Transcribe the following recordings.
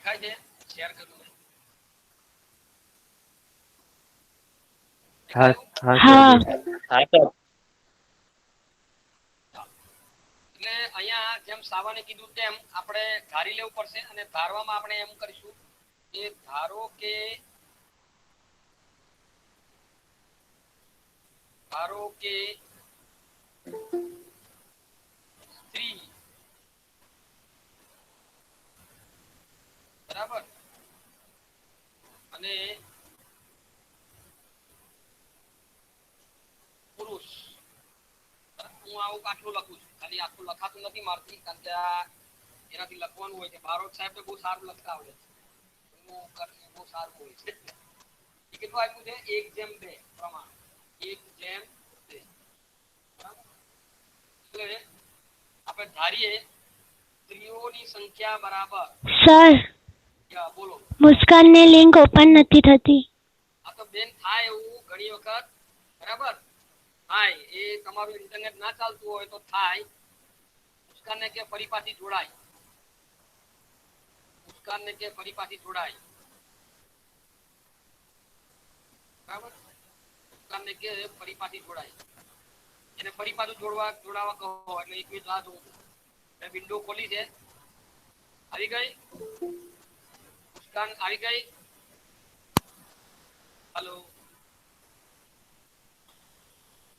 દેખાય છે? શેર કર્યું મેં. હા હા એટલે અહીંયા જેમ સાવાને કીધું તેમ આપણે ધારી લેવું પડશે અને ધારવામાં આપણે એમ કરીશું કે ધારો કે સ્ત્રી બરાબર અને પુરુષ. હું આવું આટલું લખું છું, ખાલી આટલું લખાતું નથી મારથી, કારણ કે આ એનાથી લખવાનું હોય છે. બારોટ સાહેબ તો બહુ સારું લખતા આવડે છે, બહુ સારું હોય છે. એ કેટલું આપ્યું છે? 1:2 પ્રમાણ, 1:2. એટલે આપણે ધારીએ સ્ત્રીઓની સંખ્યા બરાબર. સર બોલો. મુસ્કાનને લિંક ઓપન નથી થતી. આ તો બેન થાય એવું ઘણી વખત, બરાબર થાય. એ તમારું ઇન્ટરનેટ ના ચાલતું હોય તો થાય. મુસ્કાનને કે ફરી પાછી જોડાય, મુસ્કાનને કે ફરી પાછી જોડાય, બરાબર. મુસ્કાનને કે ફરી પાછી જોડાય, એને ફરી પાછું જોડાવા કહો એટલે 1 મિનિટ રાહ જોઉં. વિન્ડો ખોલી છે, આવી ગઈ મુસ્કાન, આવી ગઈ. હેલો,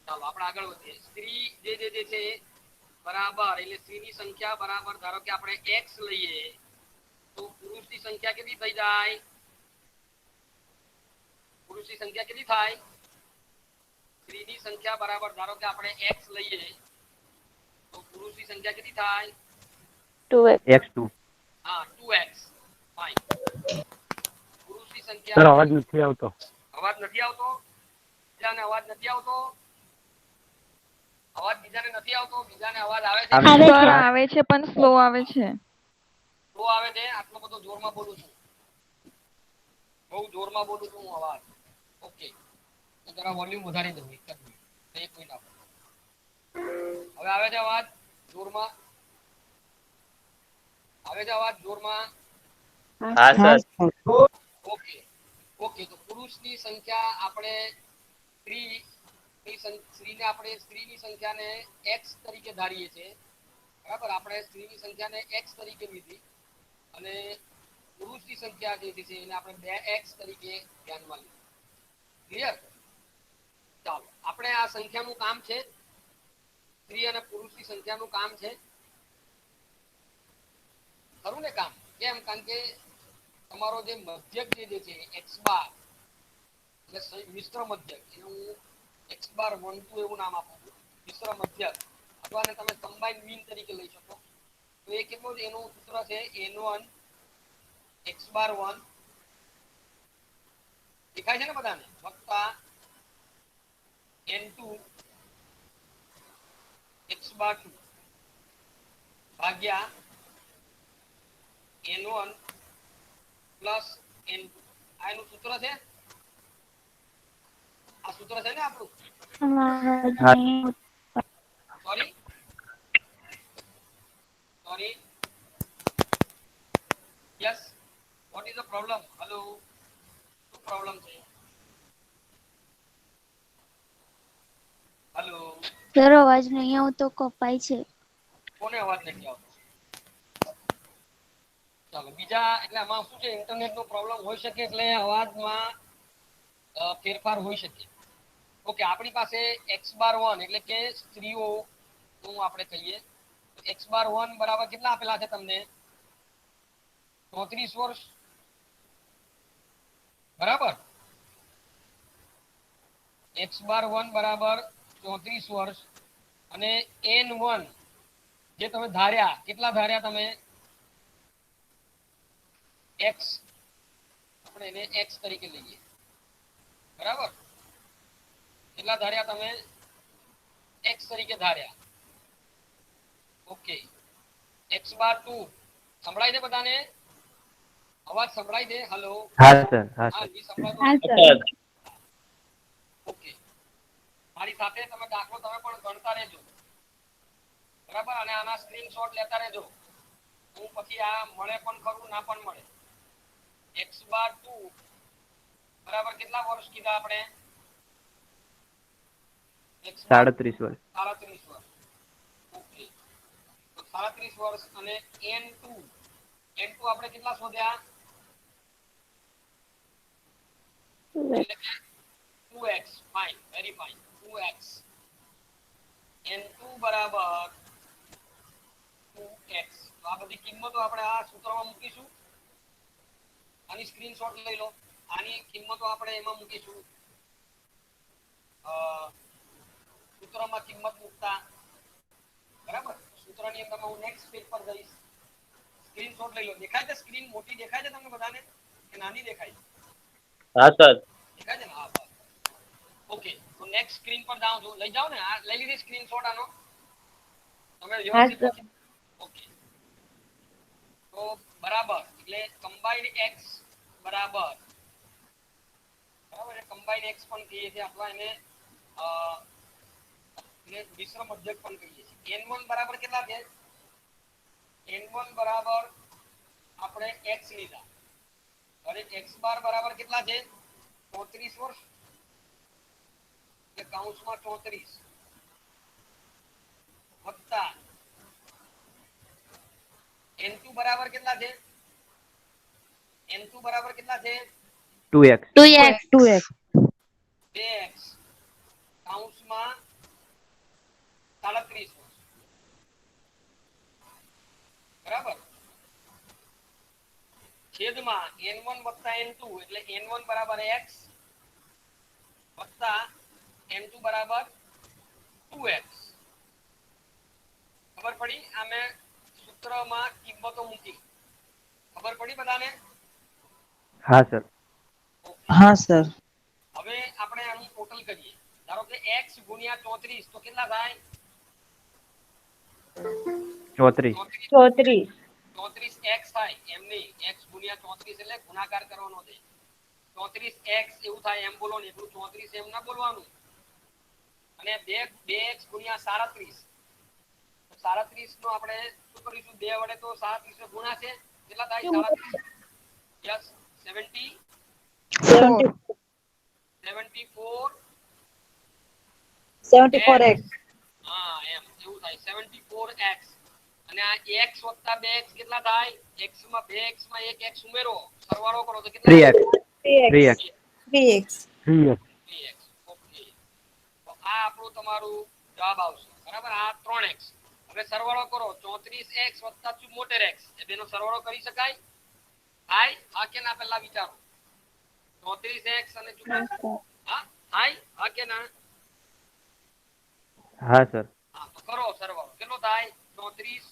ચાલો આપણે આગળ વધીએ. સ્ત્રી જે છે બરાબર, એટલે સ્ત્રીની સંખ્યા બરાબર, ધારો કે આપણે x લઈએ તો પુરુષની સંખ્યા કેટલી થઈ જાય? પુરુષની સંખ્યા કેટલી થાય? સ્ત્રીની સંખ્યા બરાબર, ધારો કે આપણે x લઈએ તો પુરુષની સંખ્યા કેટલી થાય? 2x. હા, 2x. ફાઇન. પુરુષની સર સંખ્યા. અવાજ નથી આવતો. અવાજ નથી આવતો? બીજાને અવાજ નથી આવતો? અવાજ બીજાને નથી આવતો? બીજાને અવાજ આવે છે? આવે છે પણ સ્લો આવે છે. સ્લો આવે છે? આટલો બધો જોરમાં બોલું છું, બહુ જોરમાં બોલું છું હું અવાજ. ઓકે, તો જરા વોલ્યુમ વધારી દઉં. એક મિનિટ આપો. હવે આવે છે અવાજ જોરમાં? આવે છે અવાજ જોરમાં? હા સર. Okay okay. તો પુરુષની સંખ્યા આપણે સ્ત્રીને આપણે સ્ત્રીની સંખ્યાને x તરીકે ધારીએ છીએ, બરાબર. આપણે સ્ત્રીની સંખ્યાને x તરીકે લીધી અને પુરુષની સંખ્યા જે છે એને આપણે 2x તરીકે ધ્યાનમાં લીધી. ક્લિયર? ચાલો, આપણે આ સંખ્યાનું કામ છે, સ્ત્રી અને પુરુષની સંખ્યાનું કામ છે, ખરું ને કામ? કેમ? કારણ કે તમારો જે મધ્યક જે છે x બાર, એટલે મિશ્ર મધ્યક, એને હું x બાર 1 2 એવું નામ આપું છું, મિશ્ર મધ્યક, અથવા તમે કમ્બાઇન્ડ મીન તરીકે લઈ શકો. તો એ કેટલું? એનું સૂત્ર છે n1 x બાર 1, દેખાય છે ને બધાને? વત્તા n2 x બાર 2 ભાગ્યા n1 પ્લસ n2. આ એનું સૂત્ર છે. આ સૂત્ર છે ને આપણું? Sorry yes, what is the problem? Hello, શું પ્રોબ્લેમ છે? હેલો, સર અવાજ નહીં આવતો, કપાય છે. કોને અવાજ નથી આવતો? ચાલો બીજા, એટલે આમાં શું છે, ઇન્ટરનેટ નો પ્રોબ્લેમ હોઈ શકે, એટલે અવાજમાં ફેરફાર હોઈ શકે. ઓકે, આપણી પાસે x બાર 1 એટલે કે સ્ત્રીઓ નું આપણે કહીએ x બાર 1 બરાબર કેટલા આપેલા છે તમને? 34 વર્ષ, બરાબર. x બાર 1 બરાબર 34 વર્ષ અને n1 જે તમે ધાર્યા, કેટલા ધાર્યા તમે? x, આપણે એને x તરીકે લઈએ, બરાબર. કેટલા ધાર્યા તમે? x તરીકે ધાર્યા. ઓકે, x બાર 2 સંભળાય છે બધાને? અવાજ સંભળાય છે? હેલો, હા સર. હા હા, સર. જી સંભળાતો હા નથી. સર. ઓકે, મારી સાથે તમે દાખલો તમે પણ ગણતા રહેજો, બરાબર. અને આના સ્ક્રીનશોટ લેતા રહેજો. હું પછી આ મળે પણ ખરું, ના પણ મળે. x બાર 2 બરાબર કેટલા વર્ષ કીધા આપણે? x બાર 37 વર્ષ. 37 વર્ષ. ઓકે, તો 37 વર્ષ અને n2 આપણે કેટલા શોધ્યા? એટલે કે 2x. Fine, very fine. 2x n2 બરાબર 2x. તો આ બધી કિંમતો આપણે આ સૂત્રમાં મૂકીશું. આની સ્ક્રીનશોટ લઈ લો. આની કિંમતો આપણે એમાં મૂકીશું. સૂત્રમાં કિંમત મૂકતા બરાબર. સૂત્રની અંદર હું નેક્સ્ટ પેજ પર જઈશ. સ્ક્રીનશોટ લઈ લો. દેખાય છે સ્ક્રીન? મોટી દેખાય છે તમને બધાને કે નાની દેખાય છે? હા સર. દેખાય છે ને? હા બસ. ઓકે, તો નેક્સ્ટ સ્ક્રીન પર જાઉં છું. લઈ જાઓ ને. આ લઈ લીધી સ્ક્રીનશોટ આનો? તમે વ્યવસ્થિત લખી. ઓકે, તો બરાબર એટલે કમ્બાઈન્ડ x બરાબર કમ્બાઈન્ડ x પણ કહીએ છીએ અથવા એને મિશ્ર મધ્યક પણ કહીએ છીએ. n1 બરાબર કેટલા છે? n1 બરાબર આપણે x લીધા. અને x બાર બરાબર કેટલા છે? 34 વર્ષ. એટલે કૌંસમાં 34 વત્તા n2 બરાબર કેટલા છે? n2 બરાબર કેટલા છે? 2x. 2x. 2x કૌંસમાં 37 વર્ષ. બરાબર. છેદમાં n1 વત્તા n2 એટલે n1 બરાબર x વત્તા n2 બરાબર 2x. ખબર પડી? આ મેં સૂત્રમાં કિંમતો મૂકી. ખબર પડી બધાને? હા સર. હા સર. હવે આપણે આનું ટોટલ કરીએ. ધારો કે x ગુણ્યા 34 તો કેટલા થાય? 34. 34x થાય. એમ નહીં, x ગુણ્યા 34 એટલે ગુણાકાર કરવાનો છે. 34x એવું થાય એમ બોલો ને, એટલું 34 એમ ના બોલવાનું. અને 2x ગુણ્યા 37 37 નો આપણે શું કરીશું? 2 વડે તો 37 નો ગુણાશે. કેટલા થાય? 37 યસ 74 74x. હા એમ એવું થાય 74x. અને આ x વત્તા 2x કેટલા થાય? x માં 2x માં એક x ઉમેરો, સરવાળો કરો તો કેટલા 3x. 3x. 3x. 3x. 3x. Okay, તો આ આપણું તમારું જવાબ આવશે. બરાબર. આ 3x. હવે સરવાળો કરો 34x વત્તા 74x એ બેનો સરવાળો કરી શકાય? થાય? હા કે ના? પહેલા વિચારો. 34x અને 74. હા થાય? હા કે ના? હા સર. હા તો કરો સરવાળો. કેટલો થાય? 34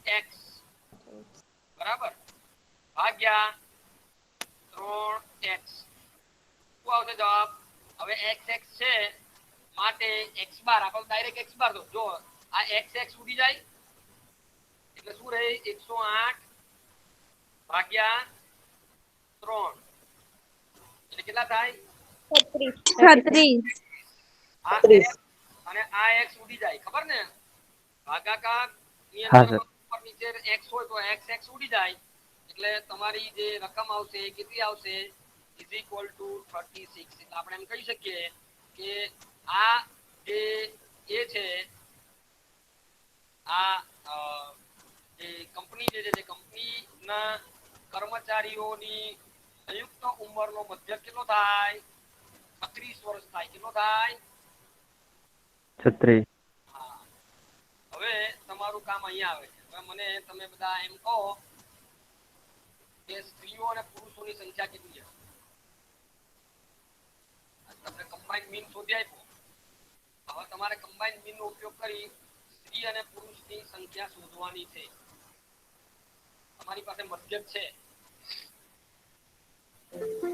108x બરાબર ભાગ્યા 3x. શું આવશે જવાબ? હવે x x છે માટે x બાર આપણે ડાયરેક્ટ x બાર દો. જો આ x x ઉડી જાય એટલે શું રહે? 108 ભાગ્યા 3 એટલે કેટલા થાય? 36. આ x અને આ x ઉડી જાય. ખબર ને? ભાગાકાર ની હા અંદર સર. ઉપર નીચે x હોય તો x x ઉડી જાય. એટલે તમારી જે રકમ આવશે એ કેટલી આવશે? = 36. એટલે આપણે એમ કહી શકીએ કે આ જે એ છે આ જે કંપની જે છે કંપનીના કર્મચારીઓની સંયુક્ત ઉંમરનો મધ્યક કેટલો થાય? 36 વર્ષ થાય. કેટલો થાય? 36. હા. હવે તમારું કામ અહીંયા આવે છે. હવે મને તમે બધા એમ કહો કે સ્ત્રીઓ અને પુરુષોની સંખ્યા કેટલી હશે? તમને કમ્બાઈન્ડ મીન શોધી આપ્યો. હવે તમારે કમ્બાઈન્ડ મીન નો ઉપયોગ કરી સ્ત્રી અને પુરુષની સંખ્યા શોધવાની છે. તમારી પાસે મધ્યક છે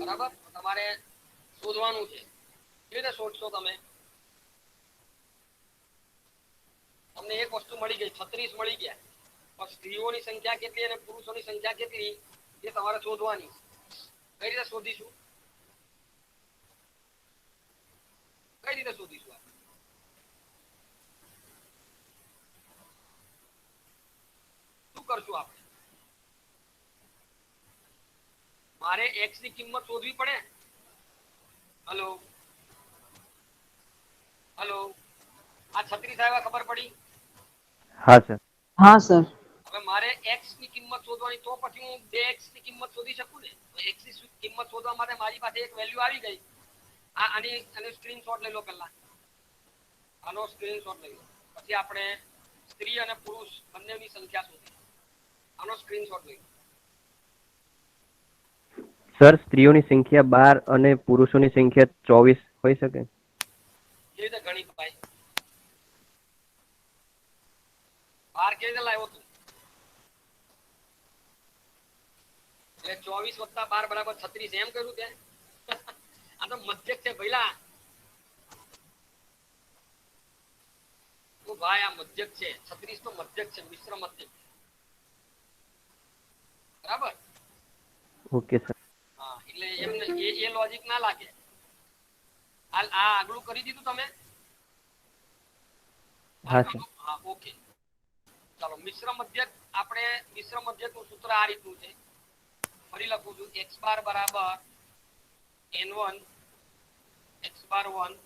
બરાબર. તમારે શોધવાનું છે. કેવી રીતે શોધશો તમે? તમને એક વસ્તુ મળી ગઈ, 36 મળી ગયા. પણ સ્ત્રીઓની સંખ્યા કેટલી અને પુરુષોની સંખ્યા કેટલી એ તમારે શોધવાની. કઈ રીતે શોધીશું? કઈ રીતે શોધીશું? કરશું આપણે? મારે x ની કિંમત શોધવી પડે. હેલો હેલો, આ 36 આવ્યા, ખબર પડી? હા સર. હા સર. હવે મારે x ની કિંમત શોધવાની, તો પછી હું 2x ની કિંમત શોધી શકું ને? તો x ની કિંમત શોધવા માટે મારી પાસે એક વેલ્યુ આવી ગઈ. આની સ્ક્રીનશોટ લઈ લો પહેલા. આનો સ્ક્રીનશોટ લઈ લો, પછી આપણે સ્ત્રી અને પુરુષ બંનેની સંખ્યા શોધી. આનો સ્ક્રીનશોટ લઈ લો. સર સ્ત્રીઓની સંખ્યા 12 અને પુરુષોની સંખ્યા 24 હોઈ શકે. એ રીતે ગણિત ભાઈ 12 કેવી રીતે લાવ્યો તું? એટલે 24 + 12 = 36 એમ કર્યું તે? આ તો મધ્યક છે ભઈલા. ઓ ભાઈ આ મધ્યક છે. 36 તો મધ્યક છે, મિશ્ર મધ્યક. બરાબર? Okay sir. હા, એટલે એમને એ લોજિક ના લાગે. આ આગળું કરી દીધું તમે? હા સર. હા, ઓકે. ચાલો, મિશ્ર મધ્યક. આપણે મિશ્ર મધ્યકનું સૂત્ર આ રીતનું છે. ફરી લખું છું. x બાર બરાબર n1 x બાર 1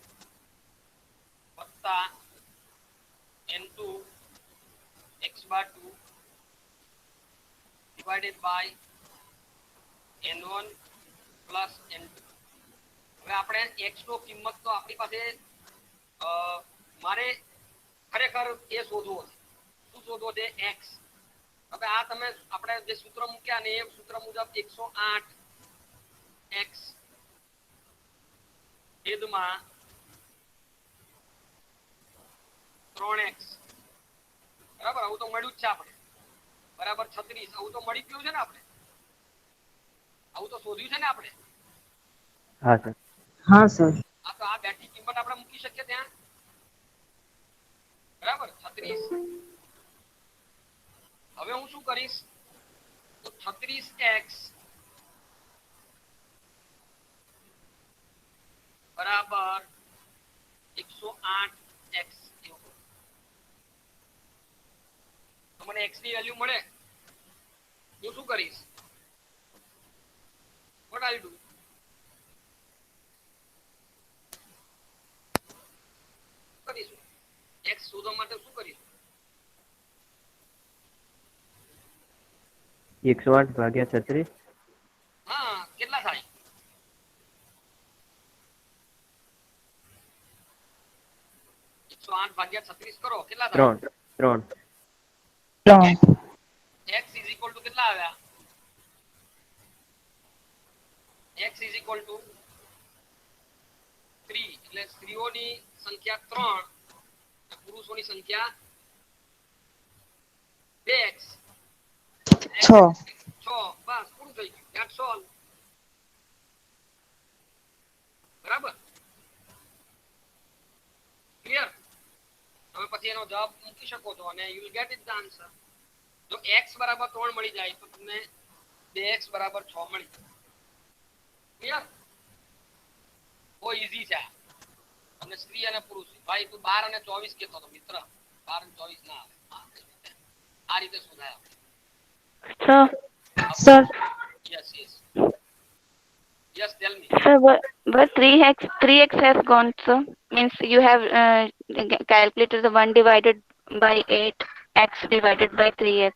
વત્તા n2 x bar 2 divided by n1 plus n2. હવે આપણે x નો કિંમત તો આપણી પાસે મારે ખરેખર એ શોધવો છે. શું શોધવો છે? x. હવે આ તમે આપણે જે સૂત્ર મૂક્યા ને એ સૂત્ર મુજબ 108 x છેદમાં 3x, બરાબર? આવું તો મળ્યું જ છે આપણે, બરાબર 36. આવું તો મળી ગયું છે ને આપણે? આવું તો શોધ્યું છે ને આપણે? હા સર. હા સર. આ તો આ બેઠી કિંમત આપણે મૂકી શકીએ ત્યાં, બરાબર? 36. હવે હું શું કરીશ? તો 36x બરાબર 108x. તો મને x ની વેલ્યુ મળે. હું શું કરીશ? what I'll do? કરીશું x શોધવા માટે શું કરીશું? 108 ભાગ્યા 36. હા, કેટલા થાય? 108 ભાગ્યા 36 કરો, કેટલા થાય? 3. 3. x = કેટલા આવ્યા? x = 3. એટલે સ્ત્રીઓની સંખ્યા 3 અને પુરુષોની સંખ્યા 2x. 6. 6. બસ પૂરું થઈ ગયું. That's all. બરાબર? ક્લિયર? તમે પછી એનો જવાબ મૂકી શકો છો અને you will get it the answer. જો x બરાબર 3 મળી જાય તો તમને 2x બરાબર 6 મળી જાય. ક્લિયર? બહુ ઈઝી છે. અને સ્ત્રી અને પુરુષ, ભાઈ તું 12 અને 24 કહેતો હતો મિત્ર. 12 અને 24 ના આવે. આ રીતે શોધાય આપણે. Sir, sir. Yes, yes. Yes, tell me. sir, but 3x has gone, sir. Means you have calculated the 1 divided by 8, x divided by 3x.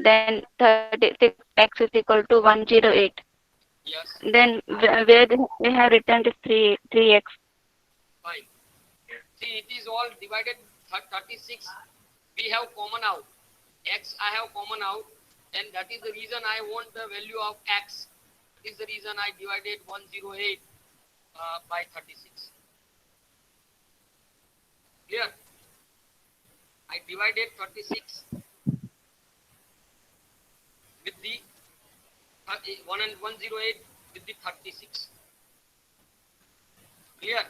Then 36x is equal to 108. Yes, Then where they have returned is 3x. fine. See, it is all divided 36. We have common out. X I have common out, and that is the reason I want the value of x. That is the reason I divided 108 by 36. Clear? I divided 36 with the 108 with the 36. Clear?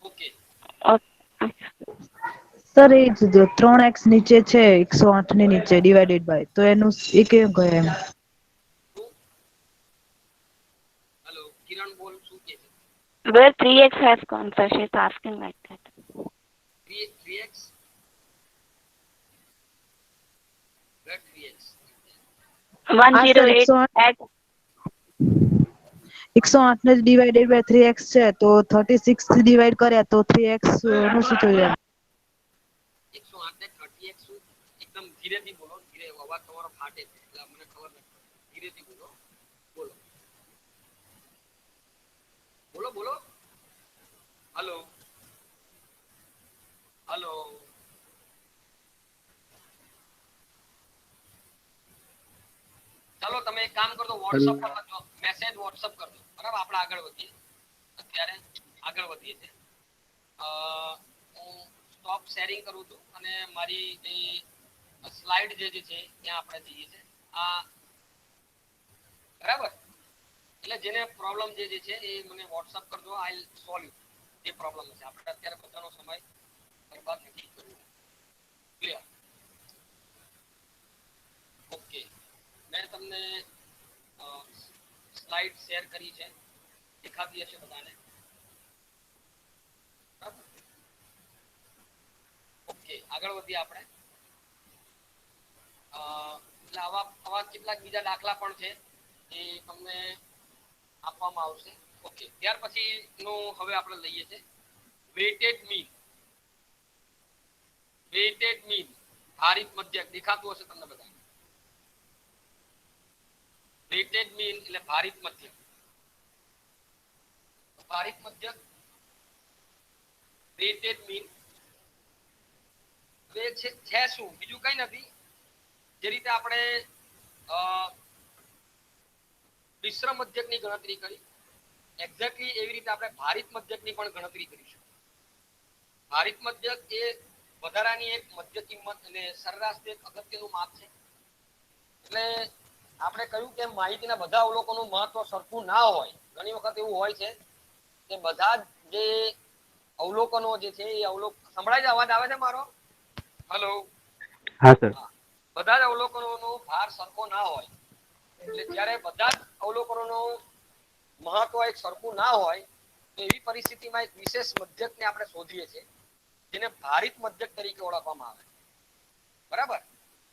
Okay. Sir A 3x નીચે છે 108 ની નીચે divided by, તો એનું એ કેમ કહે એમ? Hello, Kiran bol શું કહે છે? Where 3x has gone, sir? She's asking like that. 3x હા સર 108 x 108 ને ડિવાઇડેડ બાય 3x છે તો 36 થી ડિવાઇડ કર્યા તો 3x નું શું થયું? 108 ને 30x શું? એકદમ ધીરેથી બોલો, ધીરે અવાજ તમારો ફાટે છે એટલે મને ખબર નથી. ધીરેથી બોલો. બોલો બોલો બોલો. Hello hello. ચાલો તમે એક કામ કરજો, વોટ્સઅપ પર લખજો, મેસેજ વોટ્સઅપ કરજો, બરાબર? આપણે આગળ વધીએ. અત્યારે આગળ વધીએ છે. હું સ્ટોપ શેરિંગ કરું છું અને મારી જે સ્લાઇડ જે છે ત્યાં આપણે જઈએ છીએ. આ બરાબર, એટલે જેને પ્રોબ્લેમ જે છે એ મને વોટ્સઅપ કરજો, આઈ સોલ્વ જે પ્રોબ્લેમ છે. આપણે અત્યારે બધાનો સમય બરબાદ નથી કરવો. ક્લિયર? ઓકે, મેં તમને સ્લાઇડ શેર કરી છે, દેખાતી હશે બધાને. ઓકે, આગળ વધીએ આપણે. એટલે આવા કેટલાક બીજા દાખલા પણ છે એ તમને આપવામાં આવશે. ઓકે, ત્યાર પછી નું હવે આપણે લઈએ છે વેઇટેડ મીન. વેઇટેડ મીન, ભારિત મધ્યક દેખાતું હશે તમને બધા. વેઇટેડ મીન એટલે ભારિત મધ્યક. ભારિત મધ્યક, વેઇટેડ મીન છે શું? બીજું કઈ નથી. જે રીતે આપણે મિશ્ર મધ્યકની ગણતરી કરી, એક્ઝેક્ટલી એવી રીતે આપણે ભારિત મધ્યકની પણ ગણતરી કરીશું. ભારિત મધ્યક એ વધારાની એક મધ્ય કિંમત અને સરેરાશ એક અગત્યનું માપ છે. એટલે આપણે કહ્યું કે માહિતીના બધા અવલોકનોનું મહત્વ સરખું ના હોય. ઘણી વખત એવું હોય છે કે બધા જે અવલોકનો જે છે એ સંભળાય છે? અવાજ આવે છે મારો? હલો. હા સર. બધા જ અવલોકનોનો ભાર સરખો ના હોય. એટલે જ્યારે બધા જ અવલોકનોનો મહત્વ એક સરખું ના હોય તો એવી પરિસ્થિતિમાં એક વિશેષ મધ્યકને આપણે શોધીએ છીએ, જેને ભારિત મધ્યક તરીકે ઓળખવામાં આવે. બરાબર?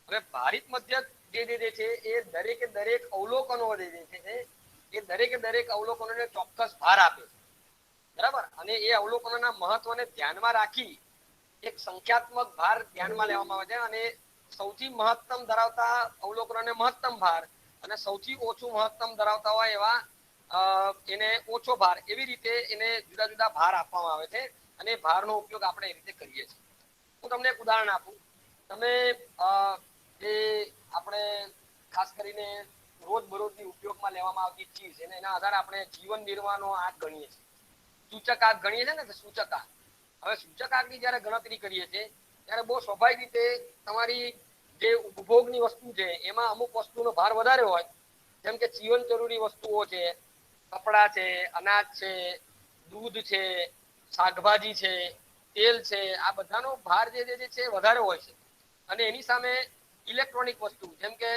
હવે ભારિત મધ્યક જે છે એ દરેકે દરેક અવલોકનો જે છે એ દરેકે દરેક અવલોકનોને ચોક્કસ ભાર આપે છે. બરાબર? અને એ અવલોકનોના મહત્વને ધ્યાનમાં રાખી એક સંખ્યાત્મક ભાર ધ્યાનમાં લેવામાં આવે છે અને સૌથી મહત્તમ ધરાવતા અવલોકનોને મહત્તમ ભાર અને સૌથી ઓછું મહત્તમ ધરાવતા હોય એવા એને ઓછો ભાર, એવી રીતે એને જુદા જુદા ભાર આપવામાં આવે છે અને ભારનો ઉપયોગ આપણે એ રીતે કરીએ છીએ. હું તમને એક ઉદાહરણ આપું. તમે જે આપણે ખાસ કરીને રોજબરોજની ઉપયોગમાં લેવામાં આવતી ચીજ અને એના આધારે આપણે જીવન નિર્વાહનો આંક ગણીએ છીએ, સૂચક આંક ગણીએ છીએ ને, સૂચક આંક. હવે સૂચક આંકની જયારે ગણતરી કરીએ છીએ ત્યારે બહુ સ્વાભાવિક રીતે તમારી જે ઉપભોગની વસ્તુ છે એમાં અમુક વસ્તુનો ભાર વધારે હોય, જેમ કે જીવન જરૂરી વસ્તુઓ છે, કપડા છે, અનાજ છે, દૂધ છે, શાકભાજી છે, તેલ છે, આ બધાનો ભાર જે છે વધારે હોય છે. અને એની સામે ઇલેક્ટ્રોનિક વસ્તુ જેમ કે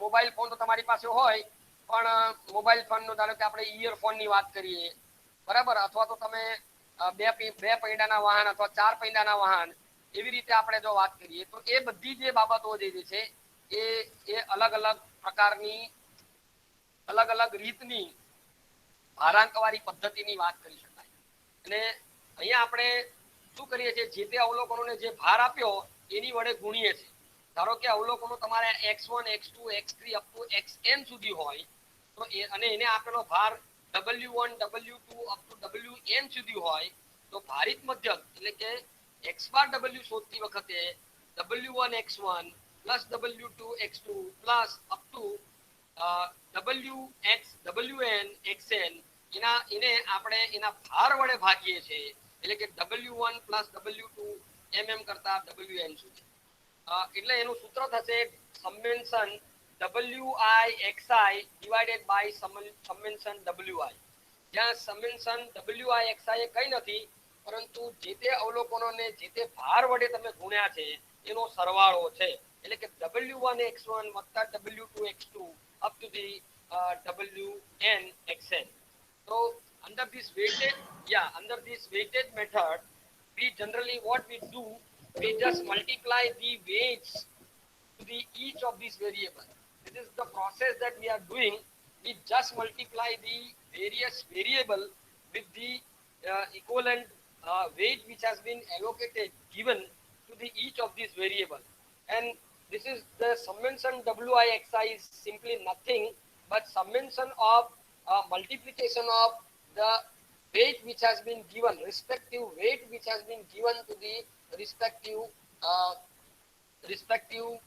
મોબાઈલ ફોન તો તમારી પાસે હોય, પણ મોબાઈલ ફોન નો ધારો કે આપણે ઇયરફોન ની વાત કરીએ, બરાબર, અથવા તો તમે બે પૈડાના વાહન અથવા 4 પૈડાના વાહન, એવી રીતે આપણે જો વાત કરીએ તો એ બધી જે બાબતો જે છે એ અલગ અલગ પ્રકારની અલગ અલગ રીતની ભારાંકવાળી પદ્ધતિની વાત કરી શકાય. અને અહીંયા આપણે શું કરીએ છીએ, જે તે અવલોકનોને જે ભાર આપ્યો એની વડે ગુણીએ છીએ. ધારો કે અવલોકનો તમારે x1 x2 x3 up to xn સુધી હોય તો અને એને આપેલો ભાર w1 w2 up to wn સુધી હોય તો ભારિત મધ્યક એટલે કે x બાર w શોધતી વખતે w1 x1 plus w2 x2 plus up to wn xn એને આપણે એના ભાર વડે ભાગીએ છીએ, એટલે કે w1 પ્લસ w2 કરતા wn સુધી. એટલે એનું સૂત્ર થશે સમેન્શન wi divided by સમેન્શન wi, જ્યાં સમેન્શન wi એ કઈ નથી પરંતુ જે તે અવલોકનોને જે તે ભાર વડે તમે ગુણ્યા છે એનો સરવાળો છે. એટલે કે w1 x1 વત્તા w2 x2 up to the wn xn. So under this weighted method we generally what we do, we just multiply the weights to the each of these variables. This is the process that we are doing. We just multiply the various variable with the equivalent weight which has been allocated given to the each of these variable, and this is the summation WIXI is simply nothing but summation of multiplication of the weight which has been given, respective weight which has been given to the respective uh, respective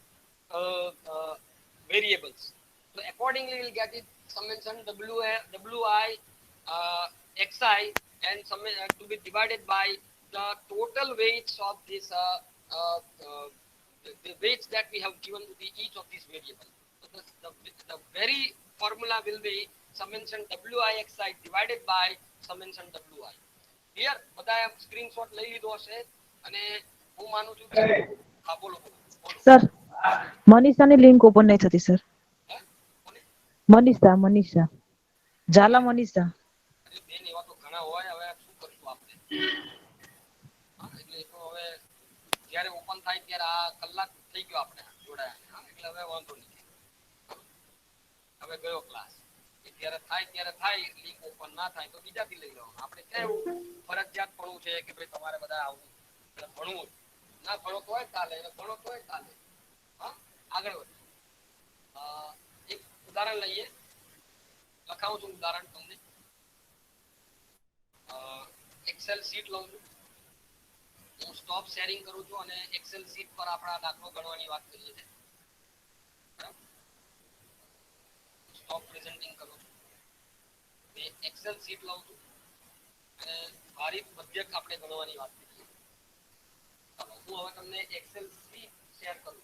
variables. So accordingly, we'll get it summation WI XI and to be divided by the total weights of this the weights that we have given to the each of these variables. So the very formula will be summation WIXI divided by summation WI. Clear? બધાએ screenshot લઈ લીધો હશે અને હું માનું છું કે હા બોલો બોલો બોલો સર મનીષાની લિંક ઓપન નહીં થતી સર. હે કોને મનીષા ઝાલા મનીષા. અરે બેન એવા તો ઘણા હોય, હવે શું કરશું આપણે? હા એટલે તો હવે જ્યારે ઓપન થાય ત્યારે આ કલાક થઈ ગયો આપણે જોડાયા, હા એટલે હવે વાંધો નહીં. હવે ગયો ક્લાસ ત્યારે થાય લિંક ઓપન ના થાય તો બીજાથી લઈ લેવાનું. આપણે ક્યાં એવું ફરજિયાત ભણવું છે કે ભાઈ તમારે બધા આવું એટલે ભણવું ના ભણો તોય ચાલે અને ભણો તોય ચાલે. હા આગળ વધીએ. એક ઉદાહરણ લઈએ, લખાવું છું ઉદાહરણ તમને. એક્સેલ શીટ લઉં છું, હું સ્ટોપ શેરિંગ કરું છું અને એક્સેલ શીટ પર આપણા દાખલો ગણવાની વાત કરીએ છીએ. સ્ટોપ પ્રેઝન્ટિંગ કરું છું, એક્સેલ શીટ લઉં છું અને ભારિત મધ્યક આપણે ગણવાની વાત કરીએ. ચાલો હું હવે તમને એક્સેલ શીટ શેર કરું.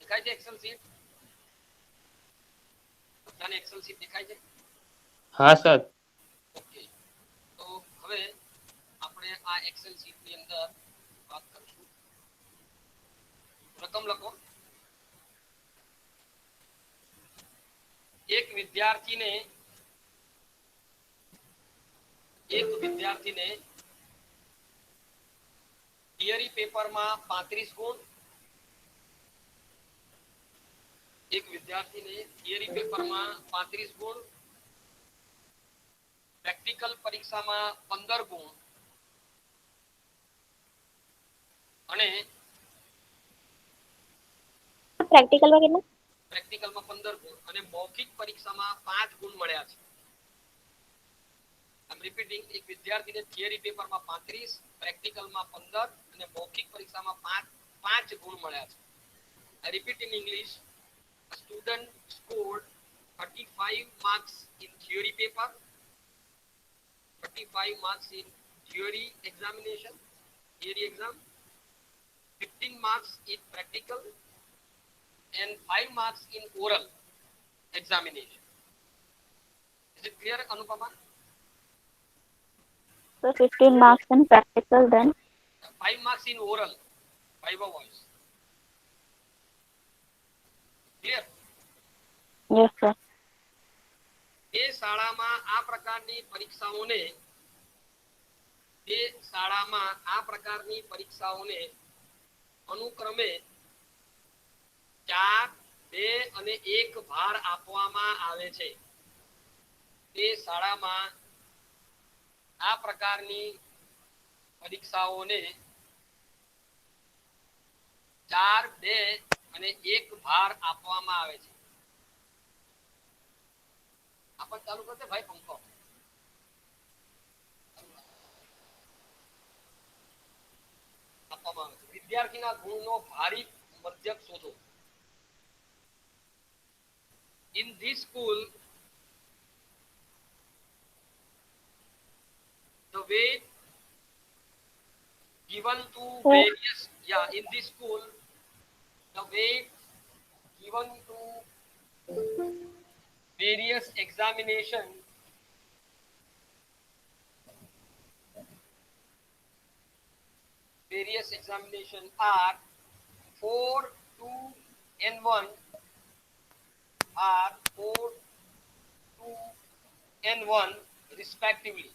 દેખાય છે એક્સેલ શીટ? બધાને એક્સેલ શીટ દેખાય છે? हाँ सर। ઓકે, તો હવે આપણે આ એક્સેલ શીટ ની અંદર વાત કરીશું. રકમ લખો. એક વિદ્યાર્થીને થિયરી પેપરમાં 35 ગુણ, એક વિદ્યાર્થીને થિયરી પેપરમાં 35 ગુણ, પ્રેક્ટિકલ પરીક્ષામાં 15 ગુણ અને પ્રેક્ટિકલમાં કેટલા? પ્રેક્ટિકલમાં 15 ગુણ અને મૌખિક પરીક્ષામાં 5 ગુણ મળ્યા છે. આમ રિપીટિંગ, એક વિદ્યાર્થીને થિયરી પેપરમાં 35, પ્રેક્ટિકલમાં 15 અને મૌખિક પરીક્ષામાં 5 ગુણ મળ્યા છે. I repeat in English, a student scored 35 marks in theory paper, 35 marks in theory examination, theory exam, 15 marks in practical and 5 marks in oral examination. Is it clear, Anupama? So 15 marks in practical, then 5 marks in oral, viva voice. Clear? yes sir. એ શાળામાં આ પ્રકારની પરીક્ષાઓને અનુક્રમે 4, 2 અને 1 ભાર આપવામાં આવે છે. તે શાળામાં આ પ્રકારની પરીક્ષાઓને 4, 2 અને 1 ભાર આપવામાં આવે છે. આપણ ચાલુ કરશે ભાઈ પંખો. આપવામાં આવે છે. વિદ્યાર્થીના ગુણનો ભારિત મધ્યક શોધો. In this school, the weight given to various, in this school, the weight given to various examination various examination are 4, 2 and 1 are 4, 2 and 1 respectively.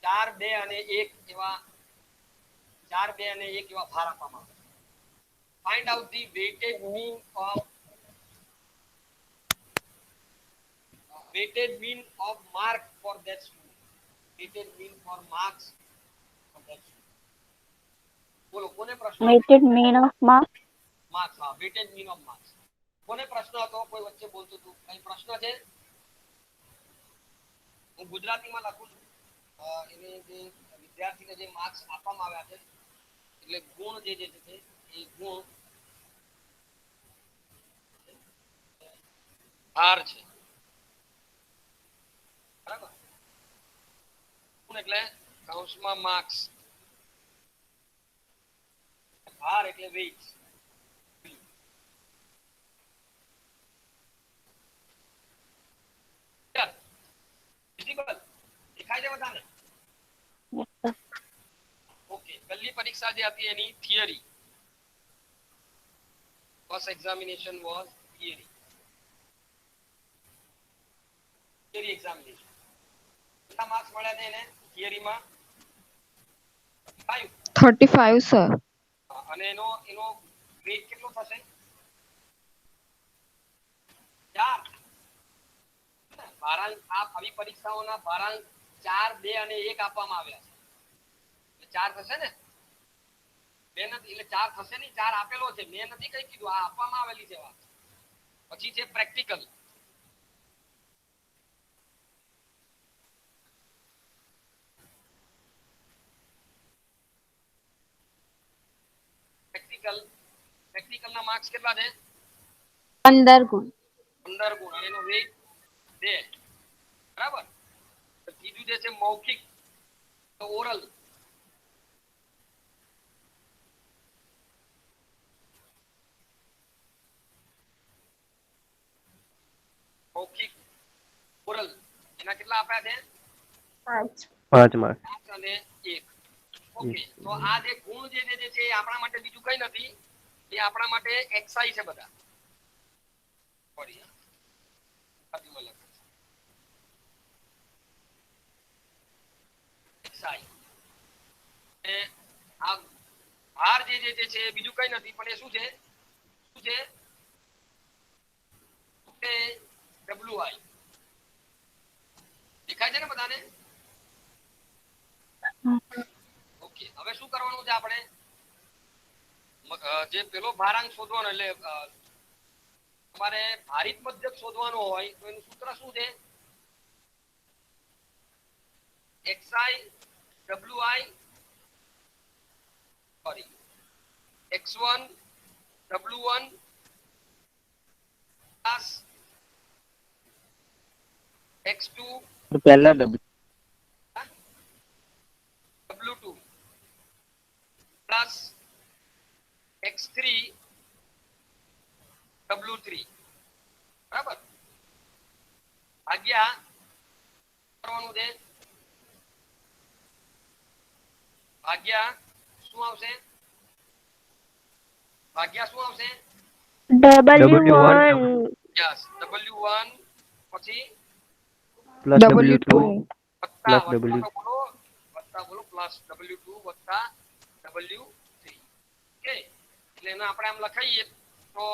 4, 2 અને 1 એવા 4, 2 અને 1 એવા ભાર આપવામાં આવે. Find out the weighted mean of mark for that student. Weighted mean for marks for that student. બોલો કોને પ્રશ્ન? Weighted mean of marks. Marks, હા, weighted mean of marks. કોને પ્રશ્ન હતો? કોઈ વચ્ચે બોલતું હતું? કઈ પ્રશ્ન છે? હું ગુજરાતીમાં લખું છું. એને જે વિદ્યાર્થીને જે માર્ક્સ આપવામાં આવ્યા છે એટલે ગુણ જે છે એ ગુણ ભાર છે, બરાબર? ગુણ એટલે કૌંસમાં માર્ક્સ, ભાર એટલે વેઇટ. દેખાય છે બધાને? Yes, sir. ઓકે, પહેલી પરીક્ષા જે હતી એની theory. First examination was theory. Theory examination. કેટલા માર્ક્સ મળ્યા છે એને થિયરીમાં? 5. 35 સર. અને એનો ગ્રેડ કેટલો થશે? 4. ભારાંક આ આવી પરીક્ષાઓના ભારાંક 4, 2 અને 1 આપવામાં આવ્યા છે. 4 થશે ને? 2 નથી એટલે 4 થશે નહીં. 4 આપેલો છે, મેં નથી કઈ કીધું, આ આપવામાં આવેલી છે વાત. પછી છે પ્રેક્ટિકલ. પ્રેક્ટિકલના માર્ક્સ કેટલા છે? 15 ગુણ. 15 ગુણ અને એનો વેઇટ 2. બરાબર. ત્રીજું જે છે મૌખિક, તો ઓરલ. મૌખિક ઓરલ એના કેટલા આપ્યા છે? 5. 5 માર્ક. 5 અને 1. ઓકે, તો આ જે ગુણ જે છે એ આપણા માટે બીજું કઈ નથી, એ આપણા માટે એક્સઆઈ છે બધા. સોરી, આ ભાર જે છે બીજું કઈ નથી પણ એ શું છે? ડબલ્યુઆઈ. દેખાય છે ને બધાને? ઓકે, હવે શું કરવાનું છે આપણે? જે પેલો ભારાંક શોધવાનો એટલે તમારે ભારિત મધ્યક શોધવાનો હોય તો એનું સૂત્ર શું છે? xi wi sorry x1 w1 plus x2 પહેલા w2 પ્લસ x3 w3. બરાબર. ભાગ્યા કરવાનું છે, ભાગ્યા શું આવશે? W1. યસ, w1 પછી પ્લસ W2 વત્તા પ્લસ W. બોલો પ્લસ w2 વત્તા w3. ઓકે, એટલે એને આપણે આમ લખાઈએ તો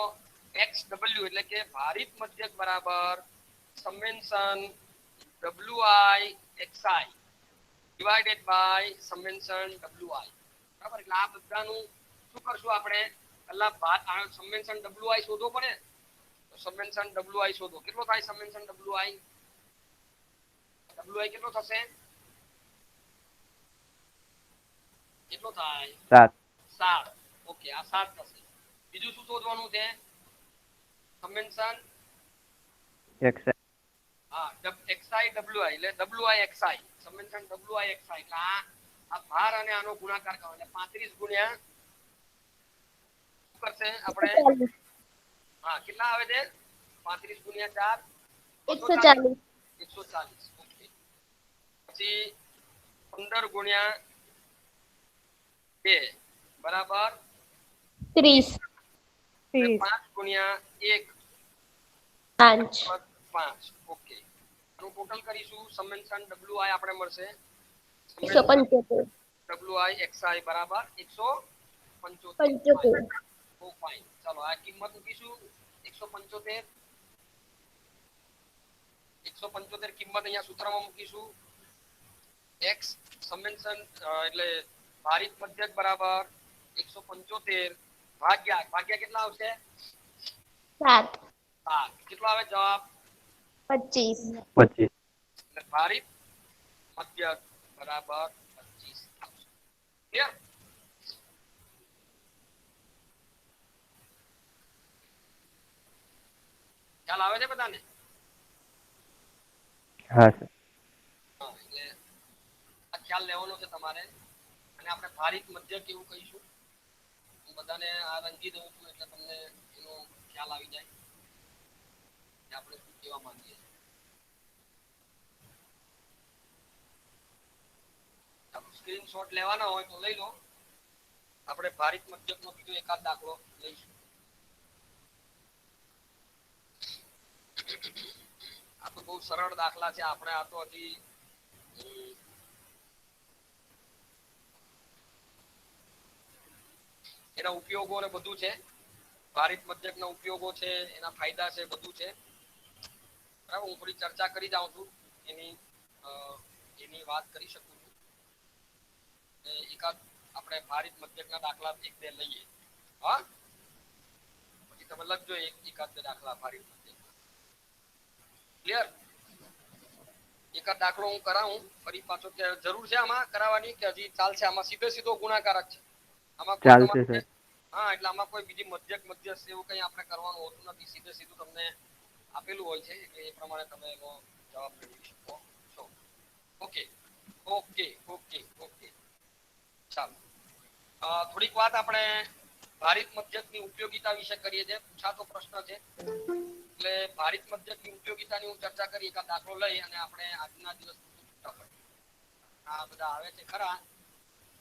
xw એટલે કે ભારિત મધ્યક બરાબર summation wi xi divided by summation wi. બરાબર. એટલે આ બધાનું શું કરશું આપણે? પહેલા સમેન્શન wi શોધવો પડે. તો સમેન્શન wi શોધો. કેટલો થાય સમેન્શન wi? wi કેટલો થશે? કેટલો થાય? 7. ઓકે, આ 7 થશે. બીજું શું શોધવાનું છે? સમેન્શન xi. હા, xi wi એટલે wi xi સમેન્શન wi xi એટલે આ ભાર અને આનો ગુણાકાર કરો એટલે 35 ગુણ્યા શું કરશે આપણે? હા, કેટલા આવે છે? 35 ગુણ્યા 4 140. ઓકે, પછી 15 ગુણ્યા 2 બરાબર 30. 5 ગુણ્યા 1 5. 5. ઓકે, આનું ટોટલ કરીશું. સમેશન WI આપણે મળશે 175. WI XI બરાબર 175. 75. ઓ ફાઇન. ચાલો આ કિંમત મૂકીશું 175. 175 કિંમત અહીંયા સૂત્રમાં મૂકીશું. x સમેશન એટલે ભારિત મધ્યક બરાબર 175 ભાગ્યા કેટલા આવશે? 7. 7. કેટલો આવે જવાબ? 25. 25. એટલે ભારિત મધ્યક બરાબર 25 આવશે. ક્લિયર? ખ્યાલ આવે છે બધાને? હા સર. હા, એટલે આ ખ્યાલ લેવાનો છે તમારે. અને આપણે ભારિત મધ્યક એવું કહીશું. હું બધાને આ રંગી દઉં છું એટલે તમને એનો ખ્યાલ આવી જાય કે આપણે શું કહેવા માંગીએ છીએ. સ્ક્રીનશોટ લેવાના હોય તો લઈ લો. આપણે ભારિત મધ્યકનો બીજો એકાદ દાખલો લઈશું. આ તો બહુ સરળ દાખલા છે. આપણે આ તો હજી એના ઉપયોગો ને બધું છે. ભારિત મધ્યકના ઉપયોગો છે, એના ફાયદા છે, બધું છે. બરાબર, હું થોડી ચર્ચા કરી જાઉં છું. એની વાત કરી શકું છું. એકાદ આપણે ભારિત મધ્યકના દાખલા એક બે લઈએ. હા, પછી તમે લખજો એકાદ બે દાખલા ભારિત મધ્યકના. ક્લિયર? એકાદ દાખલો હું કરાવું ફરી પાછો. જરૂર છે આમાં કરાવવાની કે હજી ચાલશે? આમાં સીધો ગુણાકાર જ છે. આમાં કોઈ ચાલશે તમારે સર. હા, એટલે આમાં કોઈ બીજી મધ્યક મધ્યસ્થ એવું કંઈ આપણે કરવાનું હોતું નથી. સીધું તમને આપેલું હોય છે એટલે એ પ્રમાણે તમે એનો જવાબ મેળવી શકો છો. ઓકે ઓકે ઓકે ઓકે ચાલો. થોડીક વાત આપણે ભારિત મધ્યકની ઉપયોગિતા વિશે કરીએ છીએ. પૂછાતો પ્રશ્ન છે એટલે ભારિત મધ્યકની ઉપયોગિતાની હું ચર્ચા કરી. એક દાખલો લઈ અને આપણે આજના દિવસ આ બધા આવે છે ખરા.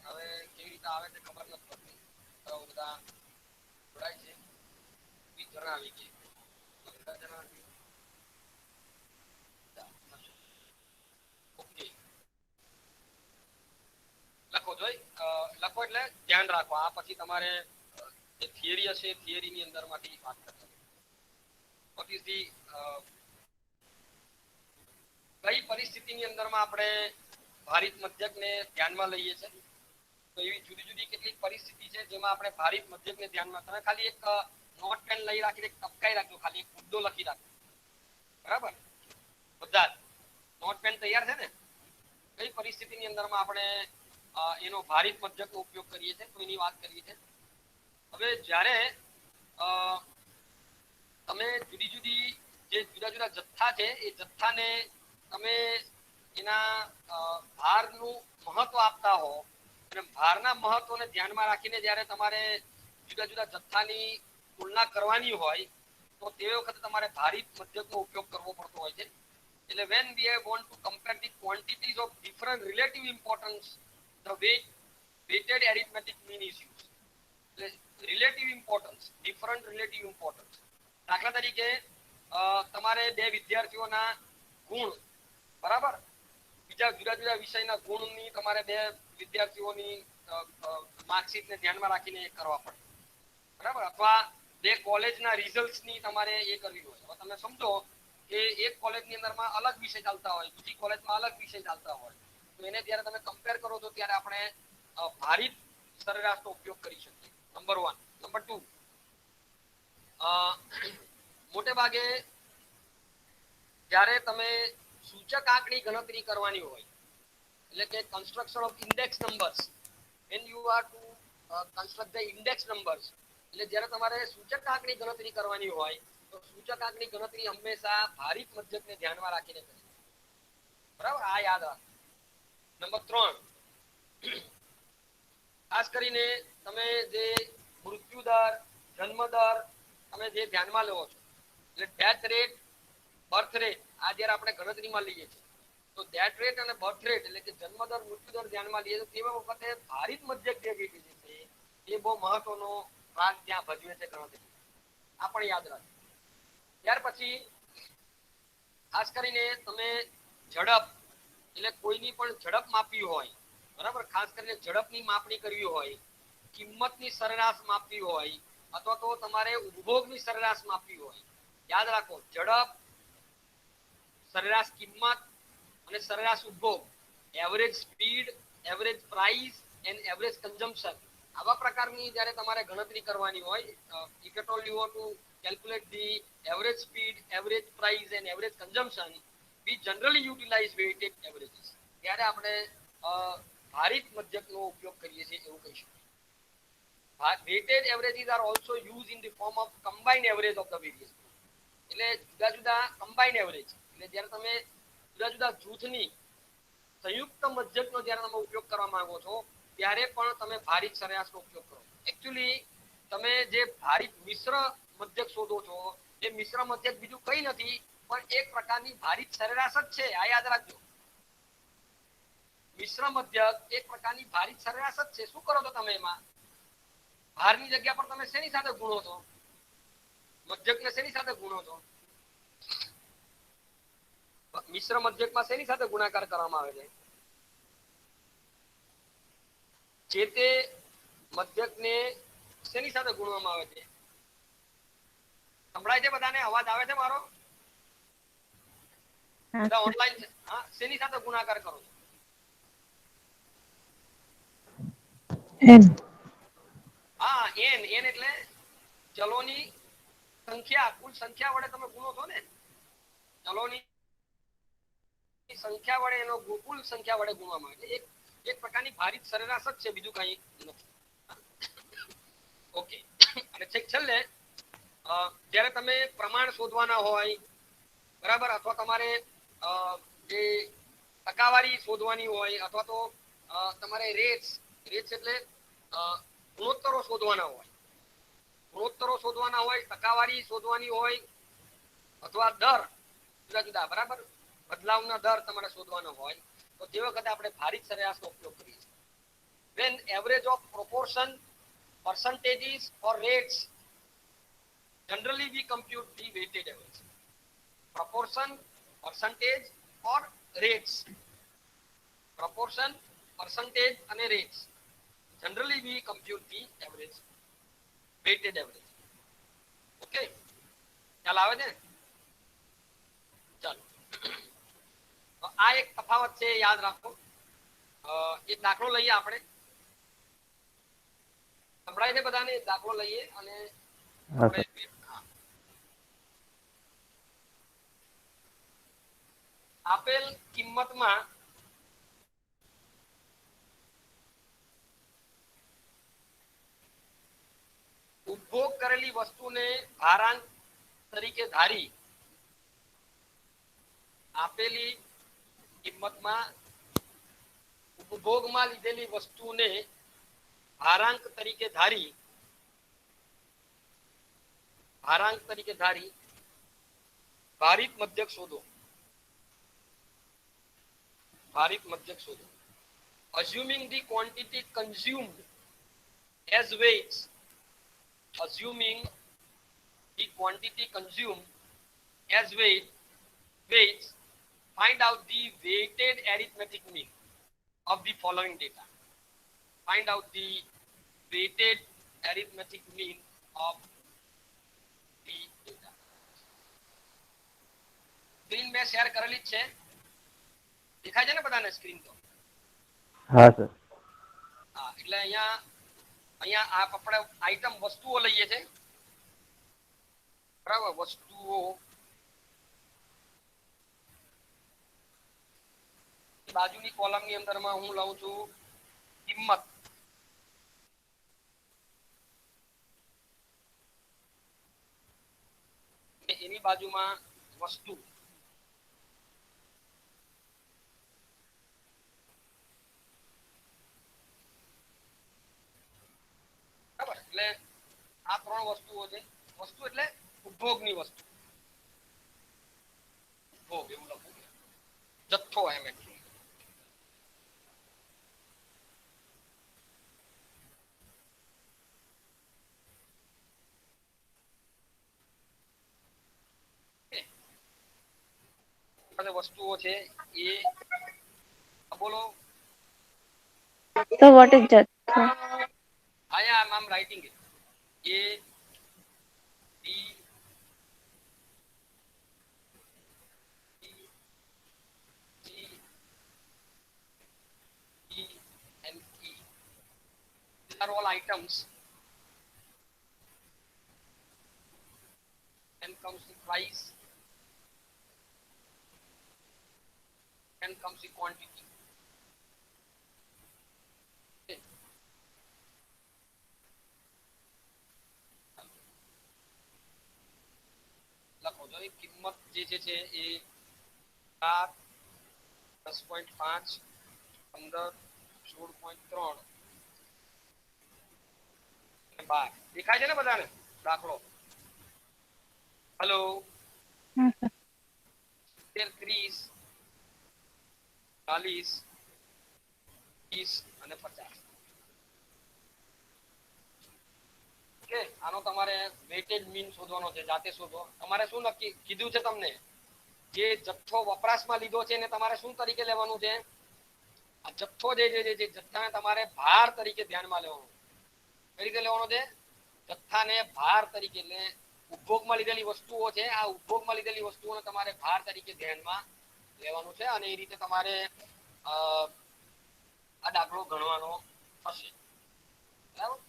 હવે કેવી રીતે આવે છે ખબર નથી પડતી. બધા જોડાય છે જણાવી કે ઓકે લખો જોઈ લખો એટલે ધ્યાન રાખો. આ પછી તમારે જે થિયરી હશે થિયરીની અંદરમાંથી વાત કરજો. વોટ ઇઝ ધી કઈ પરિસ્થિતિની અંદરમાં આપણે ભારિત મધ્યકને ધ્યાનમાં લઈએ છીએ? તો એવી જુદી જુદી કેટલીક પરિસ્થિતિ છે જેમાં આપણે ભારિત મધ્યકને ધ્યાનમાં. તમે ખાલી એક નોટ પેન લઈ રાખીને ટપકાઈ રાખજો. ખાલી એક મુદ્દો લખી રાખજો. બરાબર? બધા નોટ પેન તૈયાર છે ને? કઈ પરિસ્થિતિની અંદરમાં આપણે એનો ભારિત મધ્યકનો ઉપયોગ કરીએ છીએ તો એની વાત કરીએ છીએ. હવે જ્યારે તમે જુદી જુદી જે જુદા જુદા જથ્થા છે એ જથ્થાને તમે એના ભારનું મહત્વ આપતા હો અને ભારના મહત્વને ધ્યાનમાં રાખીને જ્યારે તમારે જુદા જુદા જથ્થાની તુલના કરવાની હોય તો તે વખતે તમારે ભારિત મધ્યકનો ઉપયોગ કરવો પડતો હોય છે. એટલે when we want to compare the quantities of different relative importance, the weighted arithmetic mean is used. એટલે relative importance, different relative importance. દાખલા તરીકે તમારે બે વિદ્યાર્થીઓના ગુણ બરાબર બીજા જુદા જુદા વિષયના ગુણની તમારે બે વિદ્યાર્થીઓની માર્કશીટને ધ્યાનમાં રાખીને કરવા પડે. બરાબર? અથવા બે કોલેજના રિઝલ્ટ્સની તમારે એ કરવી હોય. હવે તમે સમજો કે એક કોલેજની અંદરમાં અલગ વિષય ચાલતા હોય, બીજી કોલેજમાં અલગ વિષય ચાલતા હોય, તો એને જ્યારે તમે કમ્પેર કરો તો ત્યારે આપણે ભારિત સરેરાશનો ઉપયોગ કરી શકીએ. નંબર 1. નંબર 2, મોટે ભાગે જ્યારે તમે સૂચક આંકની ગણતરી કરવાની હોય એટલે કે construction of index numbers, when you are to construct the index numbers, એટલે જ્યારે તમારે સૂચક આંકની ગણતરી કરવાની હોય તો સૂચક આંકની ગણતરી હંમેશા ભારિત મધ્યકને ધ્યાનમાં રાખીને કરી. બરાબર? આ યાદ રાખો. નંબર 3, ખાસ કરીને તમે જે મૃત્યુ દર, જન્મ દર તમે જે ધ્યાનમાં લેવો છો એટલે ડેથ રેટ, બર્થ રેટ આ જ્યારે આપણે ગણતરીમાં લઈએ છીએ તો ડેથ રેટ અને બર્થ રેટ એટલે કે જન્મ દર મૃત્યુ દર ધ્યાનમાં લઈએ તો તેવા વખતે ભારિત મધ્યક ડેરિવેટિવ છે એ બહુ મહત્વનો ભાગ ત્યાં ભજવે છે ગણતરી. આ પણ યાદ રાખજો. ત્યાર પછી ખાસ કરીને તમે ઝડપ એટલે કોઈની પણ ઝડપ માપવી હોય, બરાબર, ખાસ કરીને ઝડપની માપણી કરવી હોય, કિંમતની સરેરાશ માપવી હોય અથવા તો તમારે ઉપભોગની સરેરાશ માપવી હોય, યાદ રાખો ઝડપ, સરેરાશ કિંમત અને સરેરાશ ઉપભોગ, average speed, average price and average consumption, આવા પ્રકારની જ્યારે તમારે ગણતરી કરવાની હોય, if at all you want to calculate the average speed, average price and average consumption, we generally utilize weighted averages. ત્યારે આપણે ભારિત મધ્યકનો ઉપયોગ કરીએ છીએ એવું કહી શકીએ. weighted averages are also used in the form of combined average of the various. એટલે જુદા જુદા combined average એટલે જ્યારે તમે જુદા જુદા જૂથની સંયુક્ત મધ્યકનો જ્યારે તમે ઉપયોગ કરવા માંગો છો ત્યારે પણ તમે ભારિત સરેરાશનો ઉપયોગ કરો. એકચ્યુઅલી તમે જે ભારિત મિશ્ર મધ્યક શોધો છો એ મિશ્ર મધ્યક બીજું કંઈ નથી પણ એક પ્રકારની ભારિત સરેરાશ જ છે. આ યાદ રાખજો. મિશ્ર મધ્યક એક પ્રકારની ભારિત સરેરાશ જ છે. શું કરો છો તમે એમાં? ભારની જગ્યા પર તમે શેની સાથે ગુણો છો? મધ્યકને શેની સાથે ગુણો છો? મિશ્ર મધ્યકમાં શેની સાથે ગુણાકાર કરવામાં આવે છે? જે તે મધ્યકને શેની સાથે ગુણવામાં આવે છે? સંભળાય છે બધાને? અવાજ આવે છે મારો? બધા ઓનલાઈન છે? હા, શેની સાથે ગુણાકાર કરો છો? એન. હા, એન. એન એટલે ચલોની સંખ્યા, કુલ સંખ્યા વડે તમે ગુણો છો ને. ચલોની સંખ્યા વડે એનો કુલ સંખ્યા વડે ગુણવામાં આવે છે. એક પ્રકારની ભારિત સરેરાશ જ છે, બીજું કંઈ નથી. ઓકે. અને છેક છેલ્લે જ્યારે તમે પ્રમાણ શોધવાના હોય, બરાબર, અથવા તમારે જે ટકાવારી શોધવાની હોય અથવા તો તમારે રેટ્સ એટલે ગુણોત્તરો શોધવાના હોય, ટકાવારી શોધવાની હોય અથવા દર જુદા જુદા, બરાબર, બદલાવના દર તમારે શોધવાનો હોય તો તે વખતે આપણે ભારિત સરેરાશનો ઉપયોગ કરીએ છીએ. when average of proportion, percentages or rates, generally we compute the weighted average. Proportion, percentage or rates. Proportion, percentage and rates. Generally we compute the average, weighted average. Okay? ખ્યાલ આવે છે? ચાલો, આ એક તફાવત છે, યાદ રાખો. એક દાખલો લઈએ આપણે. સંભળાય છે બધાને? દાખલો લઈએ અને આપેલ કિંમતમાં ઉપભોગ કરેલી વસ્તુને ભારાંક તરીકે ધારી આપેલી કિંમતમાં ઉપભોગમાં લીધેલી વસ્તુને ભારાંક તરીકે ધારી ભારિત મધ્યક શોધો. Assuming the quantity consumed as weights, find out the weighted arithmetic mean of the following data. Find out the weighted arithmetic mean of the data. Screen મેં શેર કરેલી જ છે, દેખાય છે ને બધાને સ્ક્રીન? તો હા સર. હા, એટલે અહીંયા આપણે આઈટમ વસ્તુઓ લઈએ છે, બરાબર, વસ્તુઓ બાજુની કોલમની અંદરમાં હું લઉં છું કિંમત. એની બાજુમાં વસ્તુ. બરાબર, એટલે આ ત્રણ વસ્તુઓ છે. વસ્તુ એટલે ઉપભોગની વસ્તુ, ઉપભોગ એવું લખું. જથ્થો એમ એટલે વસ્તુઓ છે એ બોલો. So what is Jatha? આયા આમ writing A B C E and E. These are all items. Then comes the price. Then comes the quantity. Okay. લખો જો એ કિંમત જે છે એ 7 10.5 15 16.3 12 દેખાય છે ને બધાને દાખલો. હેલો 30 40 30 અને 50. ઓકે આનો તમારે વેટેડ મીન શોધવાનો છે. જાતે શોધો. તમારે શું નક્કી કીધું છે તમને જે જથ્થો વપરાશમાં લીધો છે ને તમારે શું તરીકે લેવાનું છે? આ જથ્થો જે જથ્થાને તમારે ભાર તરીકે ધ્યાનમાં લેવાનો. કઈ રીતે લેવાનો છે? જથ્થાને ભાર તરીકે એટલે ઉપભોગમાં લીધેલી વસ્તુઓ છે આ ઉપભોગમાં લીધેલી વસ્તુઓને તમારે ભાર તરીકે ધ્યાનમાં લેવાનું છે અને એ રીતે તમારે આ દાખલો ગણવાનો થશે. બરાબર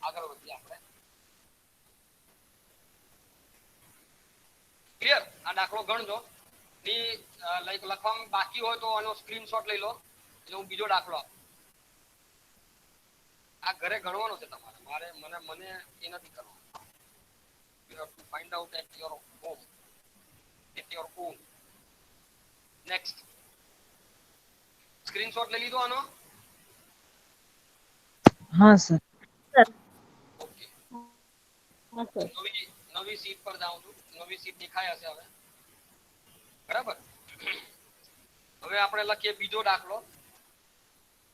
આગળ વધીએ આપણે. ક્લિયર? આ દાખલો ગણજો. લખવામાં બાકી હોય તો આનો સ્ક્રીનશોટ લઈ લો એટલે હું બીજો દાખલો આપું. આ ઘરે ગણવાનો છે તમારે. મને એ નથી કરવાનું. You have to find out at your home, at your own. Next. Screenshot લઈ લીધો આનો? હા સર. ઓકે. નવી સીટ પર જાઉં છું. નવી સીટ દેખાય હશે હવે. બરાબર. હવે આપણે લખીએ બીજો દાખલો.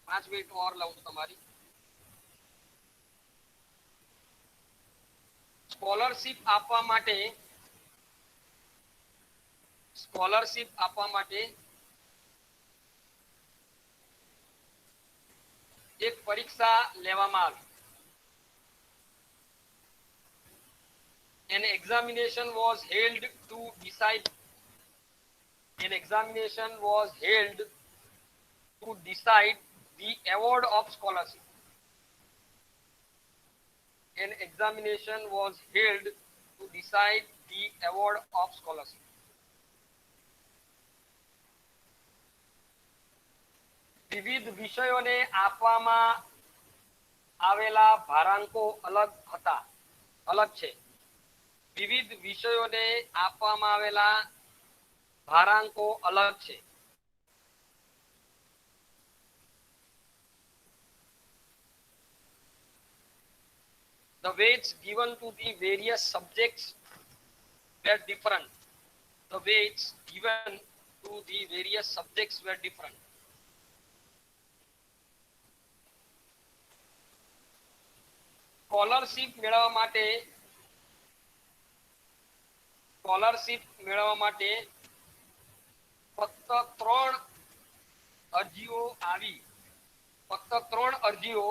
5 મિનિટ ઓર લઉં છું તમારી. સ્કોલરશિપ આપવા માટે એક પરીક્ષા લેવામાં આવી. An examination was held to decide the award of scholarship. An examination was held to decide the award of scholarship. વિવિધ વિષયોને આપવામાં આવેલા ભારાંકો અલગ છે. વિવિધ વિષયોને આપવામાં આવેલા ભારાંકો અલગ છે. The weights given to the various subjects were different. The weights given to the various subjects were different. Scholarship મેળવવા માટે ફક્ત 3 અરજીઓ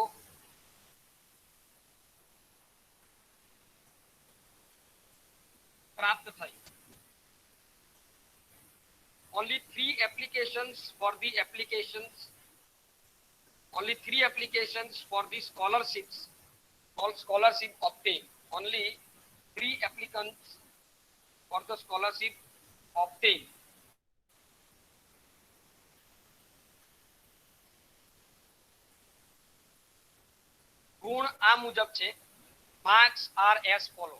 પ્રાપ્ત થઈ. Only 3 applications for the scholarship obtained. Only 3 applicants for the scholarship obtained. ગુણ આ મુજબ છે. Marks are as follow.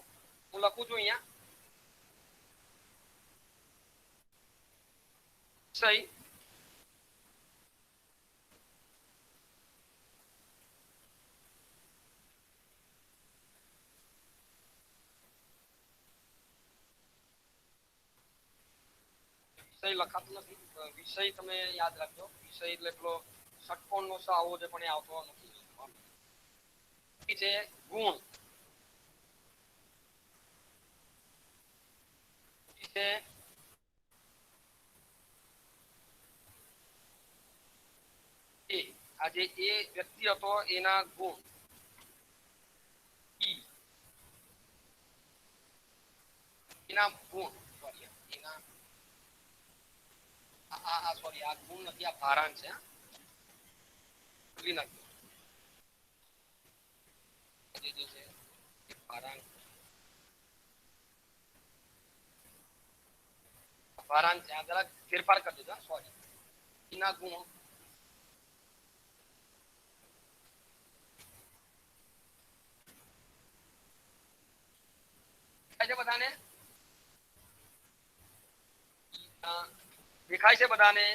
હું લખું છું અહીંયા. સહી. વિષય લખાતો નથી. વિષય તમે યાદ રાખજો. વિષય એટલે પેલો ષટકોણનો સ આવો છે પણ એ આવતો નથી. પછી છે ગુણ. પછી છે એ. આ જે એ વ્યક્તિ હતો એના ગુણ. ઈ એના ગુણ સોરી એના સોરી આ ગુણ નથી, આ ભારાંક છે. ભૂલી નાખજો. જે છે એ ભારાંક છે. આ જરાક ફેરફાર કરી દેજો. સોરી એના ગુણ છે બધાને. દેખાય છે બધાને?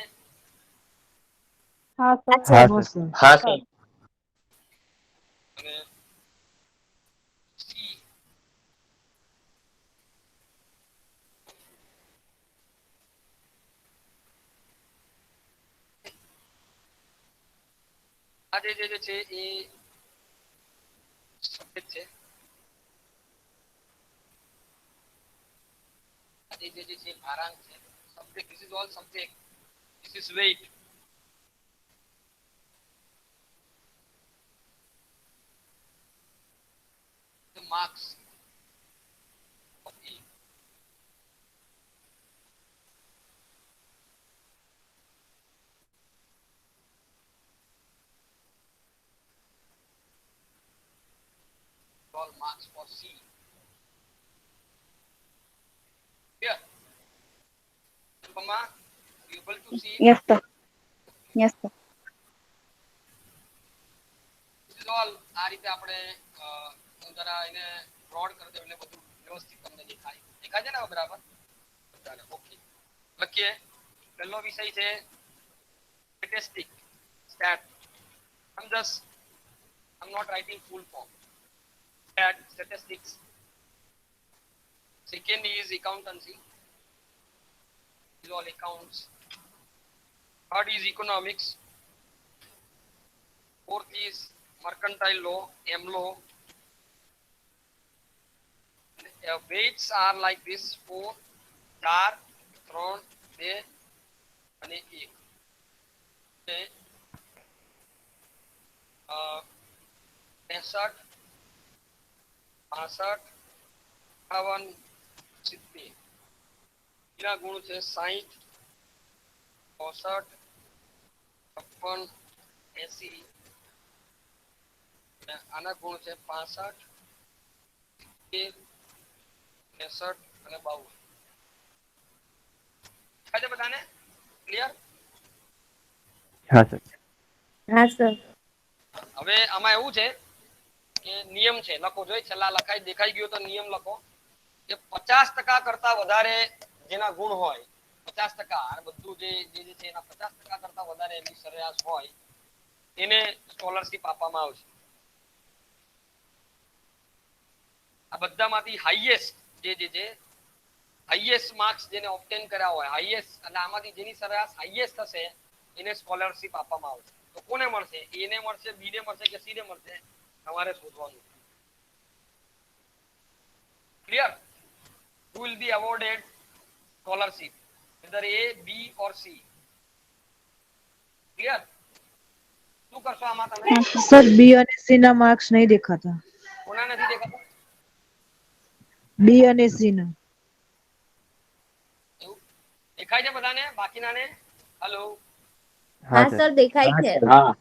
હા સર. હા હા સર. સર. હા સર. અને સી આ જે છે એ સફેદ છે. આ જે છે ભારાંક છે. Subject, this is all subject, this is weight. The marks of A. All marks for C. Clear? Pama, you able to see? Yes, sir. Yes, sir. This is all. આ રીતે આપણે જરા એને બ્રોડ કરી દે એટલે બધું વ્યવસ્થિત તમને દેખાય. દેખાય છે ને હવે બરાબર? ચાલો ઓકે. લખીએ. પહેલો વિષય છે statistic. State. I'm not writing full form. Statistics. Second is accountancy. These all accounts. Third is economics. Fourth is mercantile law, M law. Weights are like this: 4, 4, 3, 2 અને 1. 63, 65, 58, 70. એના ગુણ છે 60, 64, 56, 80. આના ગુણ છે 65, 63 અને 52. છે બધાને ક્લિયર? હા સર. હા સર. હવે આમાં એવું છે કે નિયમ છે. લખો જોઈએ છેલ્લા લખાઈ દેખાઈ ગયો તો નિયમ લખો કે 50% કરતા વધારે જેના ગુણ હોય 50% આ બધું જે છે એના 50% કરતા વધારે એની સરેરાશ હોય એને સ્કોલરશિપ આપવામાં આવશે. આ બધામાંથી હાઈએસ્ટ જે છે હાઈએસ્ટ માર્ક્સ જેને ઓબ્ટેન કર્યા હોય હાઈએસ્ટ અને આમાંથી જેની સરેરાશ હાઈએસ્ટ હશે એને સ્કોલરશિપ આપવામાં આવશે. તો કોને મળશે? એ ને મળશે, બી ને મળશે કે સી ને મળશે? તમારે શોધવાનું. Clear? Who will be awarded scholarship? Either A, B or C. Clear? શું કરશો આમાં તમે? સર બી અને સી ના માર્ક્સ નહીં દેખાતા. કોના નથી દેખાતા? બી અને સી ના. એવું દેખાય છે બધાને? બાકીનાને? હેલો, હા હા સર. સર દેખાય છે. હા.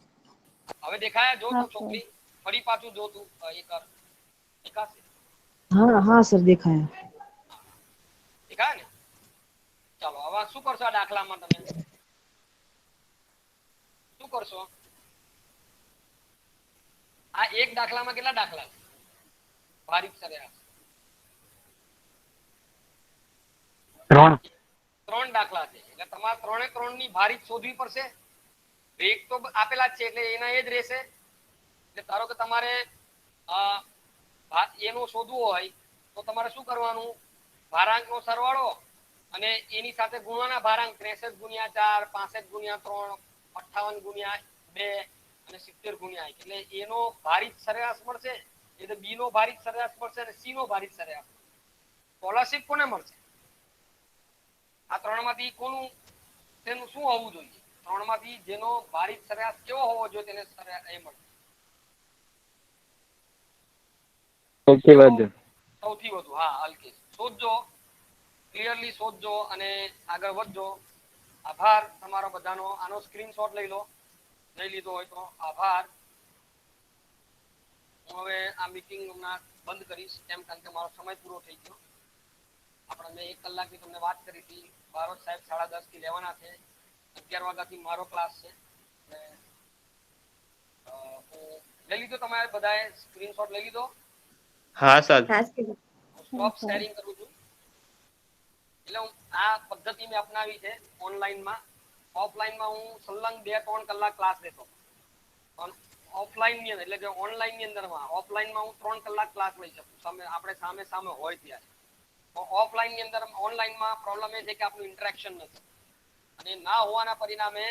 હવે દેખાયા? જો હા, તું છોકરી ફરી પાછું જો તું એ કર. દેખાશે? હા હા સર દેખાયા. દેખાય ને? ચાલો હવે શું કરશો આ દાખલામાં તમે? શું કરશો? આ એક દાખલામાં કેટલા દાખલા છે? ભારિત સરેરાશ 3 દાખલા છે. એટલે તમારે 3 ની ભારિત શોધવી પડશે. એક તો આપેલા જ છે એટલે એના એ જ રહેશે. એટલે ધારો કે તમારે એનું શોધવું હોય તો તમારે શું કરવાનું? ભારાંકનો સરવાળો અને એની સાથે ગુણવાના ભારાંક 63 ગુણ્યા 4, 65 ગુણ્યા 3, 58 ગુણ્યા 2 અને 70 ગુણ્યા 1. એટલે એનો ભારિત સરેરાશ મળશે, એટલે બી નો ભારિત સરેરાશ મળશે અને સી નો ભારિત સરેરાશ. સ્કોલરશિપ કોને મળશે? આ ત્રણમાંથી કોનું તેનું શું હોવું જોઈએ? ત્રણમાંથી જેનો ભારિત સરેરાશ કેવો હોવો જોઈએ તેને એ મળશે. સૌથી વધુ. સૌથી વધુ. હા, અલ્કેશ શોધજો, ક્લિયરલી શોધજો અને આગળ વધજો. આભાર તમારો બધાનો. આનો સ્ક્રીનશોટ લઈ લો, લઈ લીધો હોય તો આભાર. હું હવે આ મીટિંગ બંધ કરીશ કેમ કારણ કે મારો સમય પૂરો થઈ ગયો. આપણે મેં 1 કલાકની તમને વાત કરી હતી. બારોટ સાહેબ 10:30 થી લેવાના છે. 11 વાગ્યાથી મારો ક્લાસ છે. લઈ લીધો તમારે બધાએ સ્ક્રીનશોટ લઈ લીધો? હા સર. સ્ટોપ શેરિંગ કરું છું. એટલે હું આ પદ્ધતિ મેં અપનાવી છે ઓનલાઈનમાં. ઓફલાઈનમાં હું સલંગ 2-3 કલાક ક્લાસ લેતો. ઓફલાઈન ની અંદર એટલે કે ઓનલાઈન ની અંદરમાં ઓફલાઈનમાં હું 3 કલાક ક્લાસ લઈ શકું. આપણે સામે હોય ત્યારે. ઓફલાઈન ની અંદર ઓનલાઈનમાં પ્રોબ્લેમ એ છે કે આપણું ઇન્ટરેક્શન નથી અને ના હોવાના પરિણામે